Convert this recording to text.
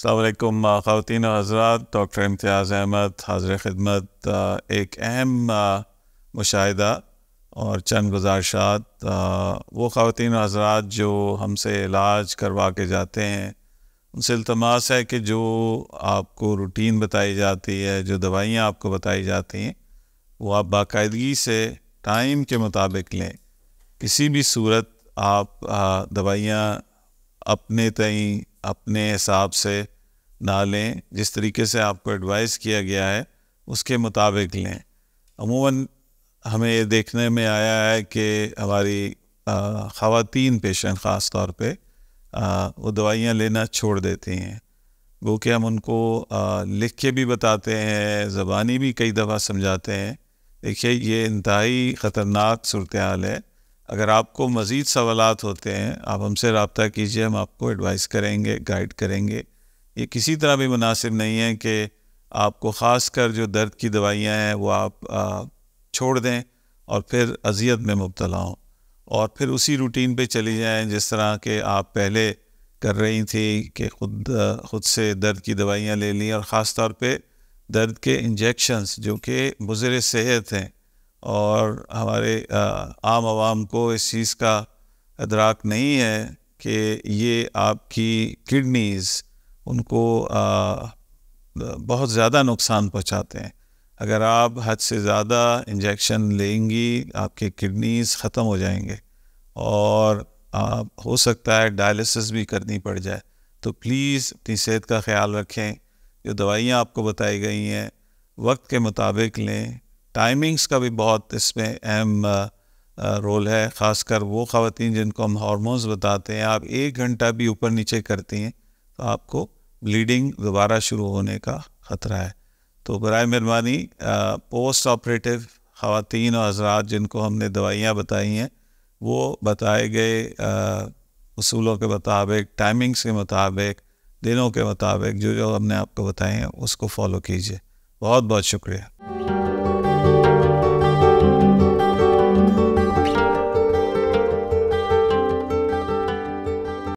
अस्सलाम वालेकुम ख़वातीन और हज़रात। डॉक्टर इम्तियाज़ अहमद हाज़िर खिदमत। एक अहम मुशाहिदा और चंद गुज़ारिशात। वो ख़वातीन और हज़रात जो हमसे इलाज करवा के जाते हैं, उनसे इल्तमास है कि जो आपको रूटीन बताई जाती है, जो दवाइयाँ आपको बताई जाती हैं, वो आप बाकायदगी से टाइम के मुताबिक लें। किसी भी सूरत आप दवाइयाँ अपने तय अपने हिसाब से ना लें। जिस तरीके से आपको एडवाइस किया गया है उसके मुताबिक लें। अमूमन हमें ये देखने में आया है कि हमारी ख़वातीन पेशेंट ख़ास तौर पे वो दवाइयाँ लेना छोड़ देती हैं। वो कि हम उनको लिख के भी बताते हैं, ज़बानी भी कई दफ़ा समझाते हैं। देखिए, ये इंतहाई ख़तरनाक सूरत हाल है। अगर आपको मज़ीद सवालात होते हैं, आप हमसे रब्ता कीजिए, हम आपको एडवाइस करेंगे, गाइड करेंगे। ये किसी तरह भी मुनासिब नहीं है कि आपको ख़ास कर जो दर्द की दवाइयाँ हैं वो आप छोड़ दें और फिर अज़ियत में मुब्तला हों और फिर उसी रूटीन पे चली जाएं जिस तरह के आप पहले कर रही थी कि ख़ुद से दर्द की दवाइयाँ ले ली। और ख़ास तौर पे दर्द के इंजेक्शंस जो कि मुज़र सेहत हैं और हमारे आम आवाम को इस चीज़ का अदराक नहीं है कि ये आपकी किडनीज़ उनको बहुत ज़्यादा नुकसान पहुंचाते हैं। अगर आप हद से ज़्यादा इंजेक्शन लेंगी, आपके किडनीज़ ख़त्म हो जाएंगे और हो सकता है डायलिसिस भी करनी पड़ जाए। तो प्लीज़ अपनी सेहत का ख्याल रखें। जो दवाइयाँ आपको बताई गई हैं वक्त के मुताबिक लें। टाइमिंग्स का भी बहुत इसमें अहम रोल है। ख़ासकर वो ख़वातीन जिनको हम हार्मोन्स बताते हैं, आप 1 घंटा भी ऊपर नीचे करती हैं तो आपको ब्लीडिंग दोबारा शुरू होने का ख़तरा है। तो बराए मेहरबानी पोस्ट ऑपरेटिव ख़वातीन और हज़रात जिनको हमने दवाइयाँ बताई हैं, वो बताए गए उसूलों के मुताबिक, टाइमिंग्स के मुताबिक, दिनों के मुताबिक जो जो हमने आपको बताए हैं उसको फॉलो कीजिए। बहुत बहुत शुक्रिया।